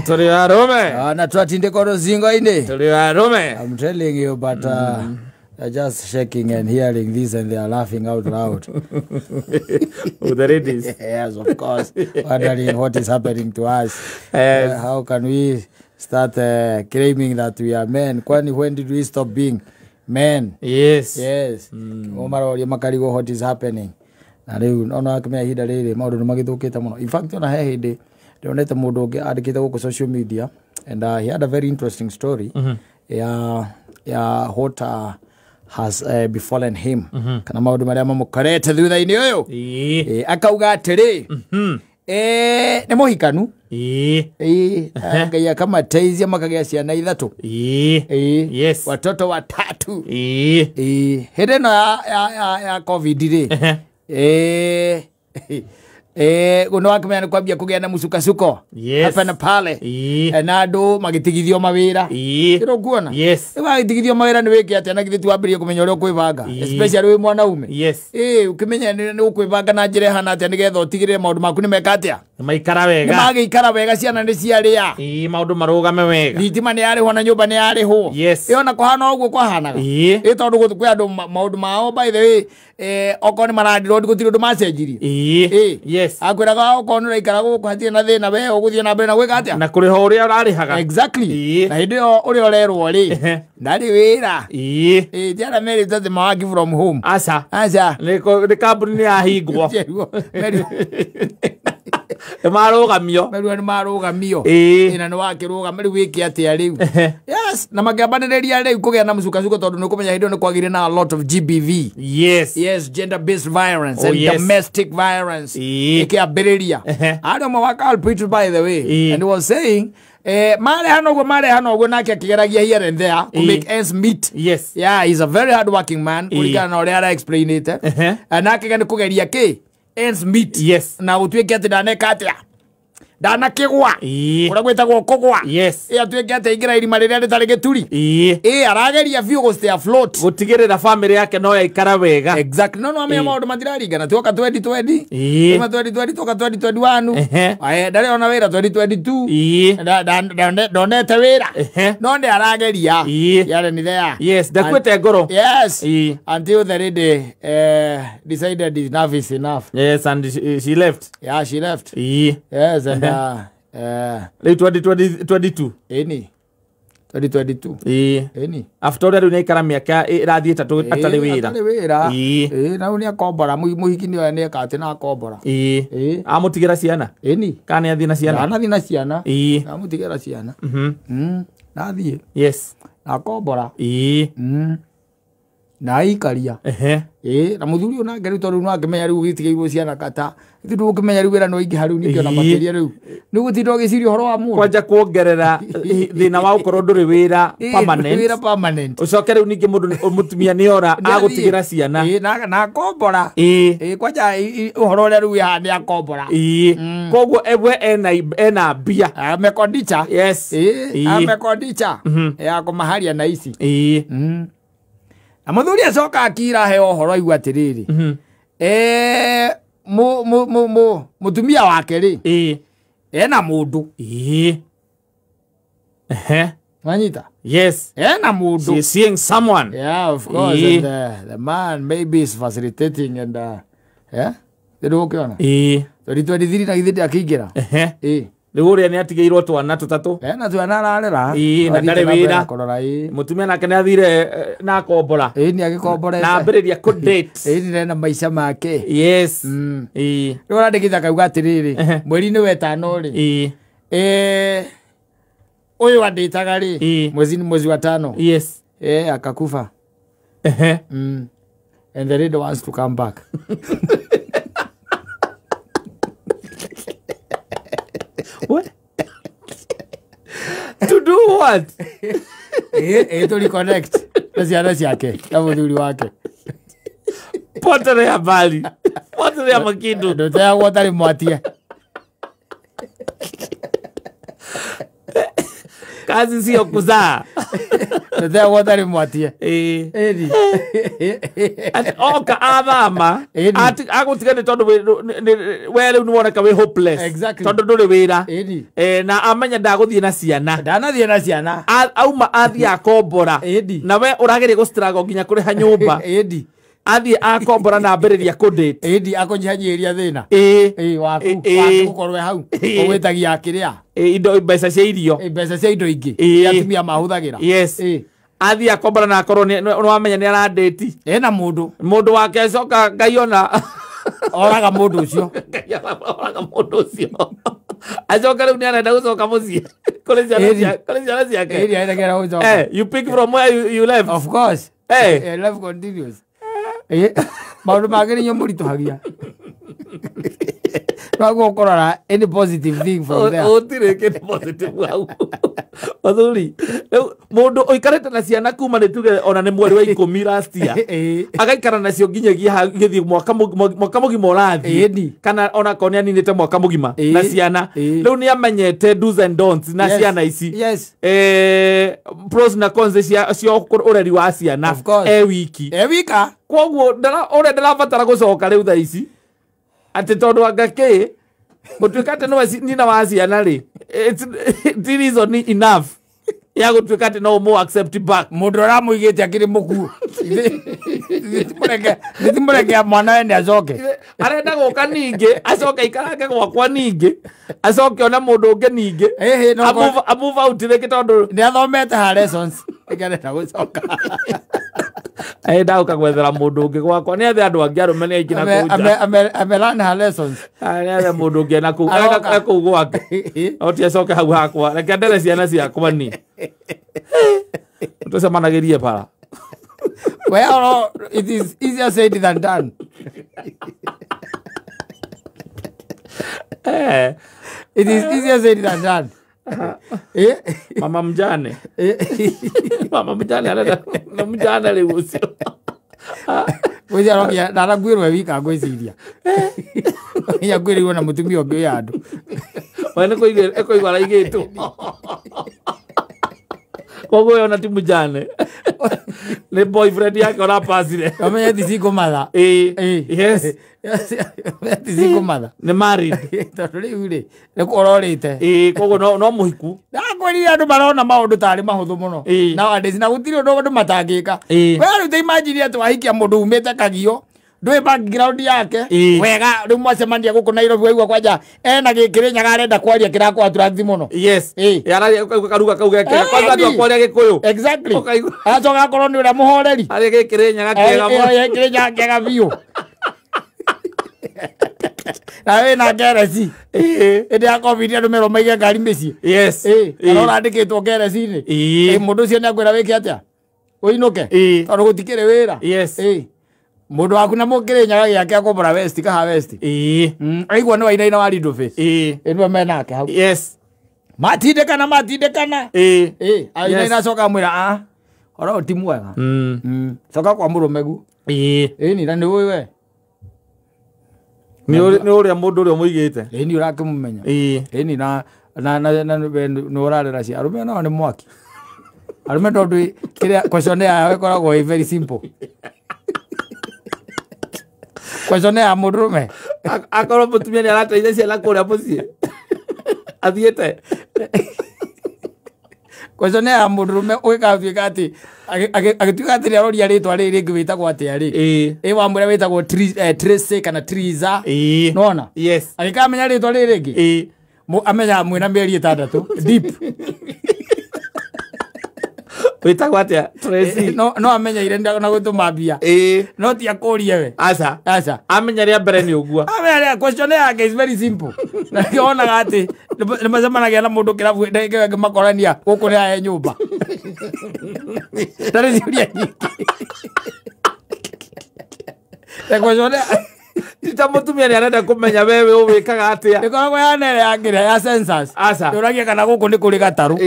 Tuli arume. Na twatinde koro zingo ine. Tuli arume. I'm telling you, but they're just shaking and hearing this and they are laughing out loud. With the ladies. Yes, of course. Wondering what is happening to us. How can we start claiming that we are men? When did we stop being men? Yes. Yes. Omaro makarigo what is happening. Na riu ona akimea hida riri maundu nimagithukite muno. In fact ona he hindi ndonete mundu ungi andikite guku social media and he had a very interesting story ya what has befallen him. Kana maundu maria mamukorete thutha-ini uyu. Akauga atiri ni muhikanu. Ngai akamateithia makagĩa ciana ithatu. Yes. Watoto watatu. Hindi no ya COVID ri. Uno wakamea ni kwambia kugea na musukasuko. Hapa na pale. Na andu magitigithio mawira. Kiro kuona. Magitigithio mawira ni wiki ati anagithi tuambirie kumenya uria kwibanga. Especially we mwanaume. Ukimenya ni ukwibanga na njire hana ati nigetha utigirire maundu maku ni meka atia. Maikara wega. Ni magikara wega ciana ni ciaria. Maundu marugame wega. Thitima ni ari ho na nyumba ni ari ho. Iona kuhana uguo kwahanaga. Tondu guthu andu maundu mao by the way okoni marandi road gutiri undu macenjirie. Akwiraga okoni raikara guku hatie na thina we uguthie na mbere na gwika atia na kuriha uria urarihaga. Exactly. Na hindi uria urerwo ri ndari wira. Jara meri tate mawaki from home. Asa ni kambuni ya hingwo. Marugamio. Meru ni marugamio. Ina ni wakiruga meri wiki atia riu. Yes, na magiambanireria riu kugea na musukasuko tondu ni kumenya hindi ni kwagire na a lot of GBV. Yes, gender based violence and domestic violence. Ikiambiriria. Ado mawaka culprit by the way. And he was saying mare hanogo nake akigeragia here and there to make ends meet. Yeah, he's a very hard working man. Kulingana na uria ara explain it. Nake gani kugeria ki ends meet. Na utweke ati daneka atia dana kigwa ura gwetagwo kugwa atuike ati ingira irima riria ritari gituri arageria view go stay afloat gutigirira family yake no yaikara wega. Exactly. No amia maundu matiraringana tuoka 2020 ima 2020 tuoka 2021 ndari ona wira 2022 ndonete wira no ndi arageria yare ni there. Ndakwete ngoro. Until the lady decided enough is enough. And she left. She left. And 2022 2022 after that unaikara miaka irathie tatu atari wira na unia kombora muhiki ni ane kate na kombora amutigira ciana kana athie na ciana amutigira ciana nathie na kombora na ikaria na muthuri ona ngeri tondu no akimenya riu gitigeirwo ciana kata ithu ukimenya riu wira no ingi hariu nikio na makeria riu ni gutindo gicirio horo wa mu kwanja kuongerera thina wa ukoro nduri wira permanent ucoke riu ningi mundu mutumia ni ora agutigira ciana na kombora kwanja uhoro uria riu ya ni akombora koguo ebwe ena bia amekondicha amekondicha ya kumaharia na ici na muthuri acoka akira he ohoro aigua atiriri mutumia wake ri ena mundu manyita ena mundu. She's seeing someone. Of course. And the man maybe is facilitating and ndio ukiona 2023 na githidi akiingira Riuria ni atigeirwo twana tutatu na twana ararera na ndari wira mutumia nake ni athire na kombora ni agikombora na ambiriria ku date ni na maisha make. Riu ndikitha kauga atiriri mweri ni wetano ri uyu anditaga ri mwezi wa tano akakufa and the lady wants to come back. What? To do what? To reconnect na ciana ciake na muthuri wake. Potere ya bali. Potere ya makindu. Ndote ya gotari mwatia. Kazi sio kuzaa. There water mwatie. Edi. Oka athama. Agutigane tondu wele nuwoneka we hopeless. Exactly. Tondu nduri wira. Edi. Na amenya ndaguthie na ciana. Ndanathie na ciana. Auma athie akombora. Edi. Na we urageria gustrago nginya kuriha nyumba. Edi. Athie akombora na mbiriria kudate. Edi akonyihanyiria thina. Waku gukorwe hau. Owetagia akiria. Indo mbeca cia irio. Mbeca cia indo ingi. Atumia mahuthagira. Yes. Athie akombora na akorwo ni wamenya ni aradate. Na mundu wake acoka ngaiona oraga mundu ucio. Oraga mundu ucio. Acoka riu ni arenda gucoka mucii. Kuri ciana ciake. You pick from where you left. Of course. Life continues. Maundu mangĩ nĩyo mũritũhagia. Nwaguo ũkorora any positive thing from there. Ũtirĩ kĩndũ positive hau. Mathuri, mũndũ ũikarĩte na ciana kuma nĩ tuge ona nĩ mweri wa 10 last year. Agaikara nacio nginyagia gĩthiĩ mwaka mũgima ũrathiĩ. Kana ona konia ninĩte mwaka mũgima na ciana. Rĩu nĩ amenyete do's and don'ts na ciana ici. Pros na cons cia ũreri wa ciana. Wiki. Wika. Koguo ũrĩa ndĩrabatara gũcoka rĩu thaa ici. Ati tondu angake gutuika ati no nina wa ciana ri it is enough ya gutuika ati no mo accept back mundu aramuigite akiri muku nitimureke mwana ene acoke arenda guka ningi acoke ikarange gwakwa ningi acoke ona mundu ungi ningi amove out reke tondu ni athomete ha lessons ikarenda gucoka ndauka gwethera mundu ungi gwakwa ni athe andu angi arume ni aingĩ na kuja amelana ha lessons ni athe mundu ungi na kuu gwake oti acoke hau hakwa reke ndere ciana ciakwa ni tucemanagirie bara. Well, it is easier said than done. It is easier said than done. Mama mjane. Mama mjane ana mjane le ucio. Wewe arokia ndara gwirwe wika gwiciria. Ya gwirwe na mutumia ungi yandu. Wena koigwa raigitwo. Kogo yona ti mjane. Le boyfriend yake ora pasire. Amenya disiko mother. Yes. Disiko mother. Ne married. Tori ure. Ne kororite. Kogo no muhiku. Na kweli andu marona maundu tari mahuthu muno. Na wadesi na gutiri undu andu matangika. We aru imagine atu wahikia mundu umete kagio. Ndwe background yake wega riu mwacemandia guku Nairobi waigua kwanja ena gikiri nyaga arenda kwaria kirakwa turathi muno. Yes. Yara karuga kaugekera kwanza andu akwaria gikuyu. Exactly. Acoka akorwo ni uria muhoreri ari gikiri nyaga kega muno. Gikiri nyaga kega biu. Nawe na geresi ende akobiria numero maige ngari meci. Yes. Arora andikitwo geresi ni mundu ucio ni akwira wiki atia uinuke tondu gutikire wira. Yes. Mundu waku na mukire nyaga yake akombora west kaha west. Aigua no wainaina wa lindo face. Eno mena ake hau. Yes. Matindekana. Ainaina coka mwira ora timu wega. Coka kwa murumegu. Ni na ni we. Ni uria mundu uria muigite. Ni urakimumenya. Ni na no urarera cia arume no ni mwaki. Arume tondu kiria question ya koragwo very simple. Question ya murume akorwo mutumia ni arateithia ciana kuria mucii athiete question ya murume wikatuika ati agituika ati ni aroria ritwa riri ringi witagwo atia ri wa mwira witagwo Tracy kana Triza nona. Yes. Agikamenya ritwa riri ringi amenya mwina mieri 6 deep witagwo atia Tracy no amenya irenda na gutuma mbia no ti akurie we aca amenya ria mbere ni ugua amenya question yake is very simple na kiona ati ni mazamanagia na mundu kirabu ndege makorania guku ni aye nyumba tari ciuria nyingi na question Tita mutumia ni arenda kumenya wewe uwikaga atia nikoragwo ya nere ya ngira ya census aca uragia kana guku ni kuri gataru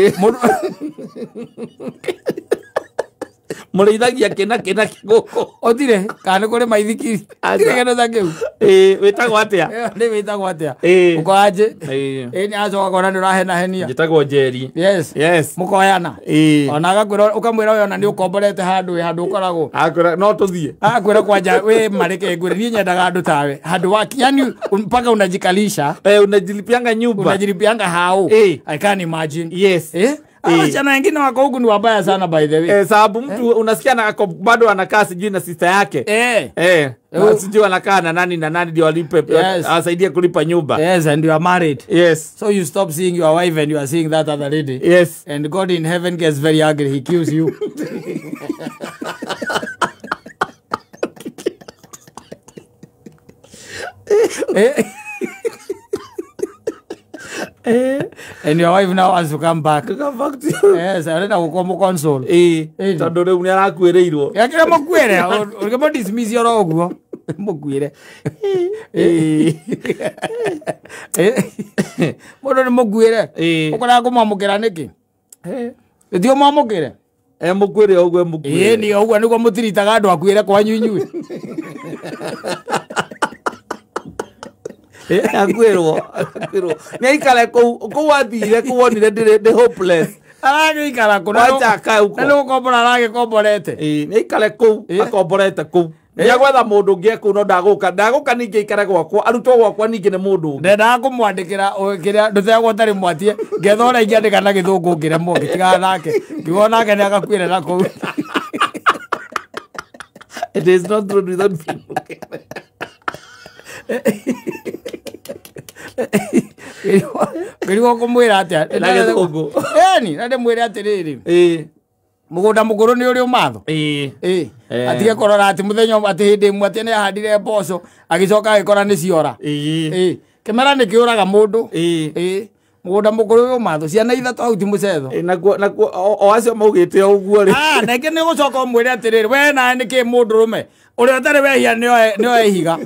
mureithagia kina kiguko otire kana kore maithikiri kigeno thakeu witagwo atia ni witagwo atia uko aje ni acoka kona ni urahena henia njitagwo Njeri yes mukoyana ona agakwira ukamwira uyo na ni ukomborete handu ukoragwo akwira no tuthie akwira kwanja we mareke ngwire ni nyendaga handu tawe handu waki yani mpaka unajikalisha unajilipianga nyumba unajilipianga hao I can imagine yes Wasichana wengine wako huku ni wabaya sana by the way. Sababu mtu unasikia na bado anakaa sijui na sister yake. Sijui anakaa na nani ndio walipe asaidie kulipa nyumba. Yes, and you are married. Yes. So you stop seeing your wife and you are seeing that other lady. Yes. And God in heaven gets very angry. He kills you. And your wife now wants to come back. Come back to you. Yes, I don't know how console. Tando reu ni arakuireirwo. Yakira mukwire, urikemo dismiss your oguo. Mukwire. Modo ni mukwire. Ukora kumwamukira niki? Ndio mwamukire. Mukwire oguo mukwire. Ni oguo niguo mutiritaga andu akwire kwanyu inyui. Akwirwo ni aikara ku wathire kuwonire ndi hopeless ikara kuna no kombora arage komborete ni aikare ku akomborete ku ya gwetha mundu ngie ku no ndaguka ninge ikare gwakwa arutwo gwakwa ninge ne mundu ndenda kumwandikira kiria nduthegwo tari mwatie ngethora ingiandika na githungu ngire mo ngitiga nake ngiwona ke ni agakwire na ku it is not true without Kirigo kumwira atia na githungu na ndimwire atiriri mugunda mukuru ni uri umatho atige korora ati muthenya ati hindi mwate ni ahandire mboco agicoka agikora ni ciora kimera ni kiuraga mundu mugunda mukuru uri umatho ciana ithatu au ti mucetho nakuo o acio maugite uguo ri nake ni gucoka mwire atiriri we na ni ki mundu rume uri atari wehia nio ehiga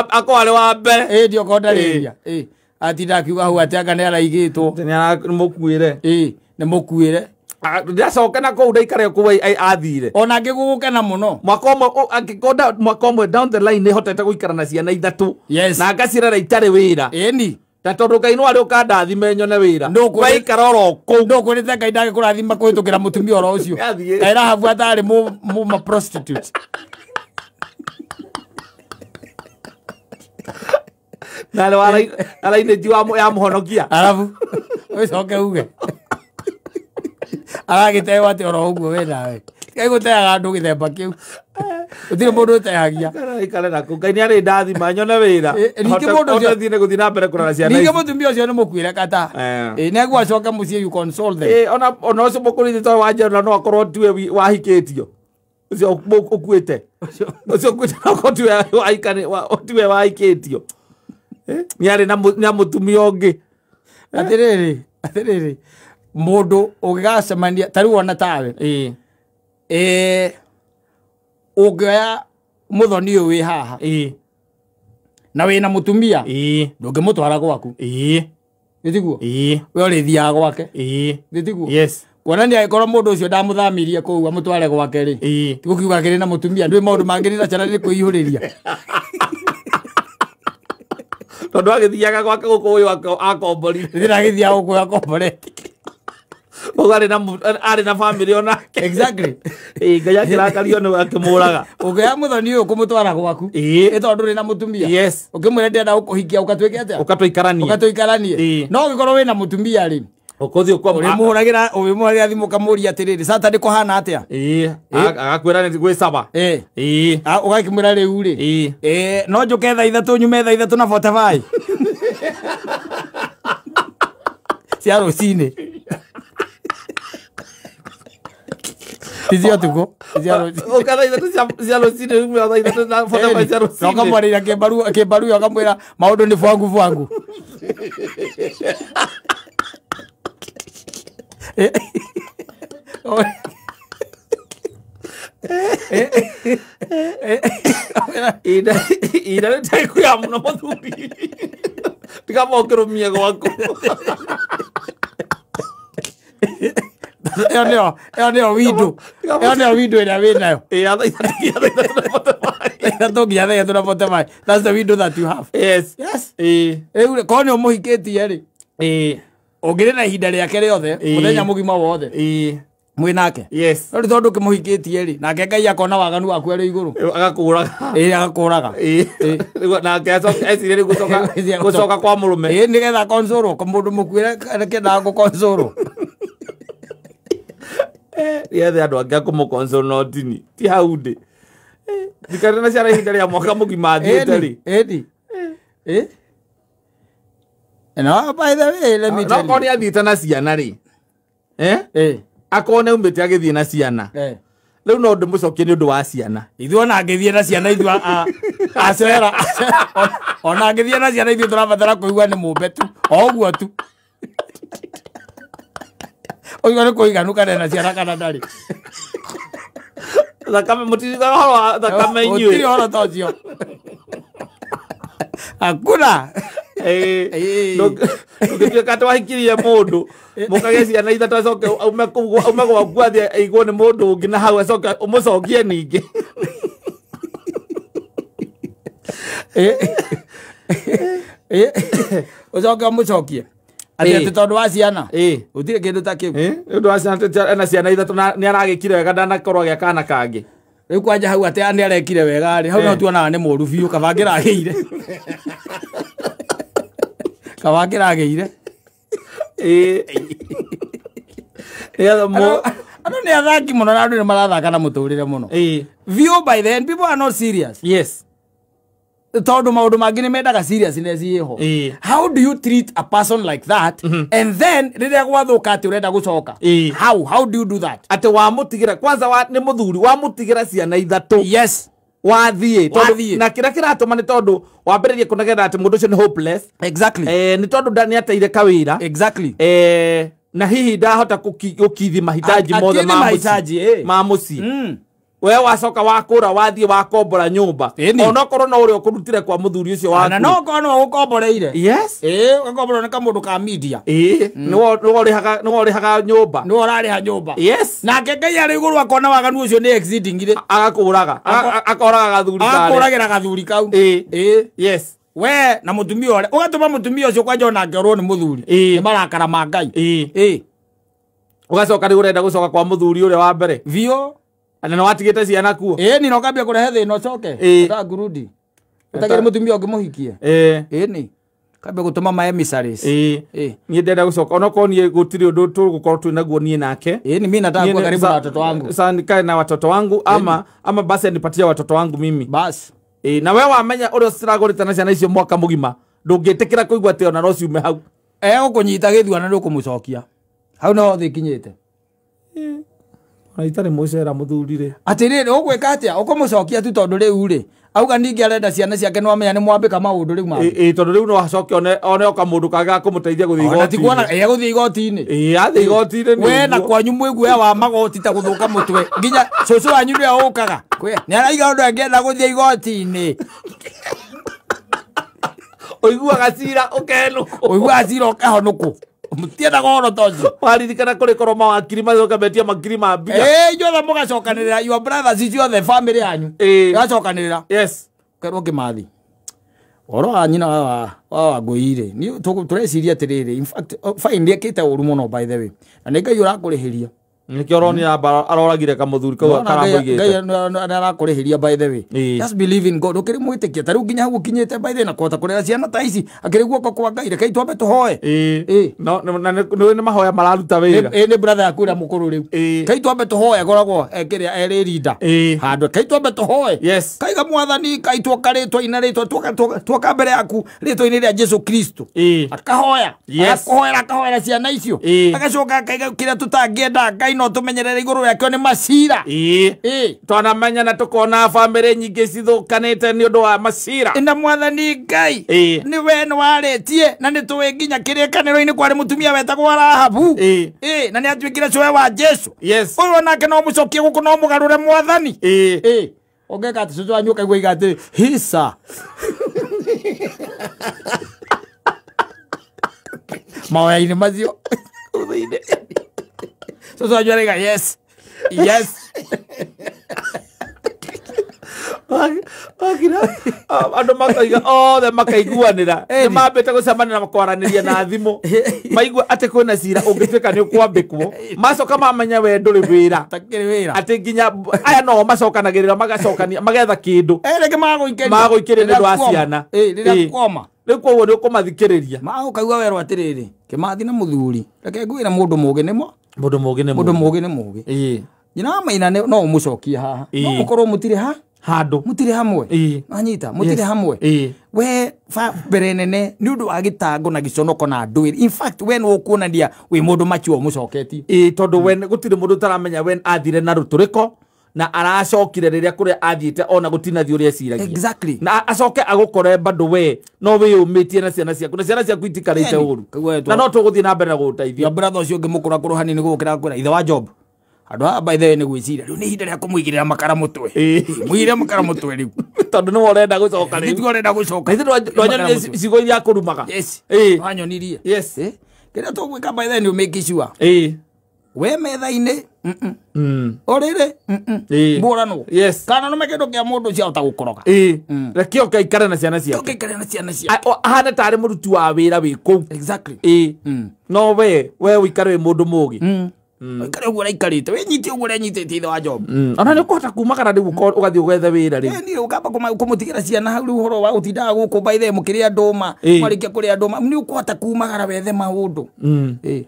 akware wa mbere ndio kondareria atinda akiuga hau atianga ni araigitwo ni mukuire ni mukuire ndacoka na kou ndaikare ku athire ona ngigugukena muno angikonda mwaka umwe down the line hotete guikara na ciana ithatu na ngacirera itari wira na tondu Ngai no ari ukandathime nyone wira waikara oro kou ndukwirite Ngai ndagikurathima kuhitukira mutumia oro ucio kaira habu atari mu prostitute na le araine jiwa ya muhonokia alafu ucoke uge aragitewa ati oro uguo we nawe kai guteaga andu githemba kiu utire mundu uteagia ikare na ku Ngai ni ari ndathima nyone wira ningi mundu ucio thine guthina mbere kurara ciana ningi mutumia ucio ni mukwire kata ni agwa coka mucie you console them ona ucio mukurite to wanje no akorwo tiwe wahikitio ucio ukuite ucio ukuite no tiwe waikane tiwe wahikitio ni ari na mutumia ungi atiriri mundu ugigacemania tari wona tawe ungioya muthoni uyu wi haha na wina mutumia ndungimutwara gwaku nditiguo we urithiaga gwake nditiguo kuonania ikorwo mundu ucio ndamuthamirie kuu amutware gwake ri tigukiuga kiri na mutumia ndui maundu mangi ni cana ni kuihuriria tondu agithiaga gwake guku uyu akombori ndinagithia guku akomborete ari na family onake exactly Ngai akirakario ni akimuraga ugeya muthoni uyu kumutwara gwaku tondu ri na mutumia ukimwira ndenda gukuhikia ukatwike atia ukatwikaranie no gikorwo wina mutumia ri ukothi ukwa muhuragira thimu kamuria atiriri Saturday kuhana atia agakwira ni gwicaba ugakimwira riu ri no njuke thaa ithatu nyume thaa ithatu na 45 cia rucini tizio tuko ukatha ithatu cia rucini nyume thaa ithatu na 45 cia rucini ukamwarira kibaru ukamwira maundu ni bwangu ina nitaikuya muno muthuri tikamokirumia gwaku eo neo window ĩrĩa wĩ nayo tũnginya thega tunapote mai. That's the window that you have. Yes. Rĩu korwo nĩ ũmũhikĩtie rĩ ũngĩrĩ na ihinda rĩake rĩothe mũthenya mũgima wothe mwĩ nake. Yes. No tondũ ũkĩmũhikĩtie rĩ nake Ngai akona waganu waku arĩ igũrũ agakũraga nake ecirĩ rĩ gũcoka kwa mũrũme nĩgetha console mũndũ mũkuĩre kendaga gũconsole yethe andũ angĩ akũmũconsole no tini ti hau ndĩ thikarĩ na ciana ihinda rĩa mwaka mũgima athiĩte rĩ no by the way let me tell you no nĩ athiĩte na ciana rĩ akorwo nĩ umĩte agĩthiĩ na ciana rĩu no ndĩmũcokie nĩ ũndũ wa ciana ithuĩ ona angĩthiĩ na ciana ithuĩ acera ona angĩthiĩ na ciana ithuĩ tũrabatara kũigua nĩ mũmbe tu o ũguo tu ũigua nĩ kũiganu kana na ciana kana ndarĩ thakame mũtiriga horo wa thakame inyuĩ mũtiri horo ta ũcio hakuna ũngĩtuĩka atĩ wahikirie mũndũ mũkagĩa ciana ithatũ acoke aume gwaku athiĩ aigwo nĩ mũndũ ũngĩ na hau acoke ũmũcokie ningĩ ũcoke ũmũcokie atĩ tondũ wa ciana gũtirĩ kĩndũ ta kĩu nĩ ũndũ wa ciana ena ciana ithatũ nĩ aragĩkire wega ndanakorwo agĩa kana kangĩ rĩu kwanja hau atĩ nĩ arekire wega rĩ hau no tuonaga nĩ mũũru biũ kaba angĩragĩire kaba angĩragĩire andũ nĩ athaki mũno na andũ nĩ marathaka na mũtũrĩre mũno biũ by then people are not serious. Yes. Tondũ maũndũ mangĩ nĩ mendaga seriousness yĩho. How do you treat a person like that and then rĩrĩa gwathũka atĩ ũrenda gũcoka? How do you do that? Atĩ wamũtigĩra kwanza nĩ mũthuri wamũtigĩra ciana ithatũ. Yes. Wathiĩ na kĩrĩa kĩratũma nĩ tondũ wambĩrĩrie kũnegetha atĩ mũndũ ũcio nĩ hopeless. Exactly. Nĩ tondũ nĩ ateire kawĩra. Exactly. Na hihi ndahota gũkithi mahitaji mothe ma mũciĩ. We wacoka wakũra wathiĩ wakombora nyũmba onokorwo no ũrĩa ũkũrutire kwa mũthuri ũcio waku na no korwo no ũkomboreire. Yes. Ũkomborwo nĩ kamũndũ ka media. Nĩwe ũrĩhaga nyũmba. Nĩwe ũrarĩha nyũmba. Yes. Nake Ngai arĩ igũrũ akona waganu ũcio nĩ exceeding ire agakũraga akoraga gathuri kare akũragĩra gathuri kau. Yes. We na mũtumia ũrĩa ũgatũma mũtumia ũcio kwanja ona ngĩorwo nĩ mũthuri nĩ marakara ma Ngai. Ũgacoka rĩu ũrenda gũcoka kwa mũthuri ũrĩa wa mbere biũ na nĩ watigĩte ciana kuo. Ni no kambia kũrehe thĩna ũcoke ũtangurudi ũtagĩrĩ mũtumia ũngĩ mũhikie. Ni kambia gũtũma ma emissaries. Niĩ ndenda gũcoka onokorwo niĩ gũtirĩ ũndũ tũgũkorwo twĩ naguo niĩ nake. Ni mimi nataka kuwa karibu na watoto wangu. Sasa nikae na watoto wangu ama basi nipatie watoto wangu mimi. Basi. Na wewe wamenya ũrĩa ũciragũrĩte na ciana icio mwaka mũgima ndũngĩtĩkĩra kũigua atĩ ona no ciume hau. Ũkũnyita gĩthua na ndũkũmũcokia hau no thĩ kinyĩte. Itarĩ mũcera mũthurire atĩrĩrĩ ũgwĩka atĩa ũkũmũcokia tu tondũ rĩu rĩ auga ningĩ arenda ciana ciake no amenya nĩ mwambĩka maũndũ rĩu mangĩ tondũ rĩu no acoke one oka mũndũ kagĩa kũmũteithia gũthiĩ igoti-inĩ. Ona ti kuona gũthiĩ igoti-inĩ. Athiĩ igoti-inĩ we na kwanyu mwĩguoya wa magoti ta gũthũka mũtwe nginya cũcũ wanyu nĩwe ũkaga nĩ araiga ũndũ angĩenda gũthiĩ igoti-inĩ ũiguaga cira ũkenũkũ ũiguaga cira ũkahonũkũ mutienda goro tozo waririkana kũrĩ korwo mawakiri macoka betia makiri ma mbia inyuothe mũgacokanĩrĩra your brothers icuothe family yanyu gacokanĩrĩra. Yes. Kerwo Kĩmathi oro wa nyina wa Wangũi-rĩ ni tũreciria atĩrĩrĩ in fact fine ĩkĩte ũru mũno by the way na nĩ Ngai ũrakũrĩhĩria nĩkĩo ũroni aroragire kamũthuri kau akaramũigĩte. Ngai arakũrĩhĩria by the way. Just believe in God. Ũkĩrĩ mwĩtĩkia ta rĩu nginya hau ũkinyĩte by the way na kũhota kũrera ciana ta ici akĩrĩ guoko kwa Ngai reke itwambe tũhoe. No nĩ mahoya mararuta wĩra. Nĩ brother yaku ũrĩa mũkũrũ rĩu kai twambe tũhoe agoragwo ekĩrĩa erĩ rinda handũ kai twambe tũhoe. Yes. Kaiga Mwathani kai twoka rĩtwa ina rĩtwa twoka mbere yaku rĩtwa-inĩ rĩa Jesu Kristo akahoya akahoera ciana icio agacoka akaiga kĩrĩa tũtangĩenda Ngai no tũmenyerere igũrũ rĩakĩo nĩ macira. Twanamenya na tũkona bamĩrĩ nyingĩ cithũkanĩte nĩ ũndũ wa macira. Na Mwathani Ngai nĩwe nĩwarĩtie na nĩtũĩ nginya kĩrĩkanĩro-inĩ kwarĩ mũtumia wetagwo Rahabu na nĩ atuĩkire cũwe wa Jesu. Ũyũ nake no mũcokie gũkũ no mũgarũre Mwathani. Ũngĩka atĩ cũcũ wanyu ũkaigua iga atĩrĩ hisa mahoya-inĩ macio Cũcũ wanyu arauga yes. Yes. Andũ makaiga othe makaiguanĩra nĩ mambĩte gũcemania na kwaranĩria na thimũ maigua atĩ kwĩna cira ũngĩtuĩka nĩ ũkwambĩkwo macoka mamenya we ndũrĩ wĩra atĩ nginya aya no macokanagĩrĩra magacokania magetha kĩndũ magũikĩria nĩ ũndũ wa ciana rĩu koguo nĩ ũkũmathikĩrĩria magũkaigua werwo atĩrĩrĩ Kĩmathi na mũthuri reke ngwĩre mũndũ mũũgĩ nĩ mũũgĩ nyina wa Maina no ũmũcokie haha no mũkorwo mũtirĩ handũ mũtirĩ hamwe anyita mũtirĩ hamwe we mbere nene nĩ ũndũ wa gĩtango na gĩconoko na ndũĩrĩ in fact we nĩ ũkuonania wĩ mũndũ macio mũcoketie tondũ we gũtirĩ mũndũ ũtaramenya we athire na rũtũrĩko na aracokire rĩrĩa kũrĩa athiĩte ona gũtinathi ũrĩa eciragia na acoke agũkore bado we no wĩyũmĩtie na ciana ciaku itikarĩte ũru na no tũgũthiĩ na mbere na gũgũteithia brother ũcio ũngĩmũkũrakũrũ hanini gũgũkĩra kwĩra ithe wa Job andũ a by the way nĩ gwĩciria rĩu nĩ ihinda rĩa kũmũigĩrĩra makara mũtwe mũigĩrĩre makara mũtwe rĩu tondũ nĩ ũrenda gũcoka rĩu ithuĩ ndwanyonirie cigo iria kũrumaga wanyonirie kĩrĩa tũgwĩka by the way nĩ ũmake sure we metha-inĩ ũrĩrĩ mbũranwo kana nũme kĩndũ kĩa mũndũ ũcio ahota gũkoroga reke oke aikare na ciana ciake ahana tarĩ mũruti wa wĩra wĩ kũu no we ũikare wĩ mũndũ mũũgĩ Kare ũguo raikarĩte wĩnyite ũguo ũrenyitĩte ithe wa Job ona nĩ ũkũhota kumagara rĩu ũgathiĩ ũgethe wĩra rĩu nĩ ũkamba kũmũtigĩra ciana hau rĩu ũhoro wa gũtindaga gũkũ by the mũkĩrĩa ndũma mwarĩkia kũrĩa ndũma nĩ ũkũhota kumagara wethe maũndũ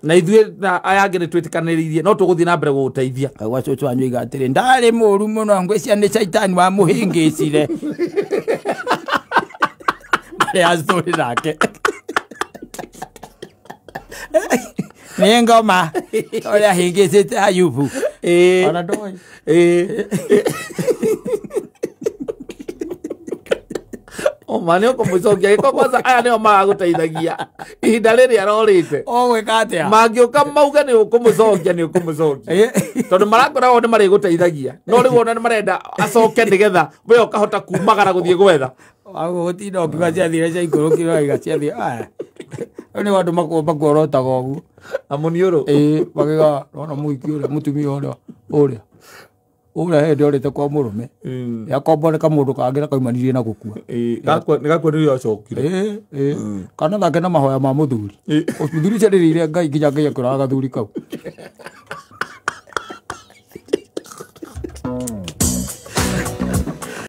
na ithuĩ aya angĩ nĩ twĩtĩkanĩrĩirie no tũgũthiĩ na mbere gũgũteithia gwa cũcũ wanyu oiga atĩrĩ ndarĩ mũũru mũno ngwĩcia nĩ caitani wa mũhĩngĩcire marĩa acitũrĩ nake nĩ ngoma ũrĩa ahĩngĩcĩte Ayubu ona ndoĩ mane ũkũmũcokia gĩko kwanza aya nĩo magagũteithagia ihinda rĩrĩa arorĩte ũgwĩka atĩa mangĩũka mauge nĩ ũkũmũcokia tondũ marakoragwo nĩ marĩgũteithagia no rĩu ona nĩ marenda acoke nĩgetha we ũkahota kumagara gũthiĩ gwetha gũtinda ũkiuga ciathire cia ikũrũkirwo iga ciathiĩ nĩ andũ makuorotaga ũguo amũniũrũ magĩga ona mũiki ũrĩa mũtumia ũrĩa hĩndĩ orĩte kwa mũrũme yakomboreka mũndũ kangĩ nakaumanĩrie na gũkua nĩ gakuonĩrio acokire kana thake na mahoya ma mũthuri mũthuri ciarĩrĩire Ngai nginya Ngai akũraga gathuri kau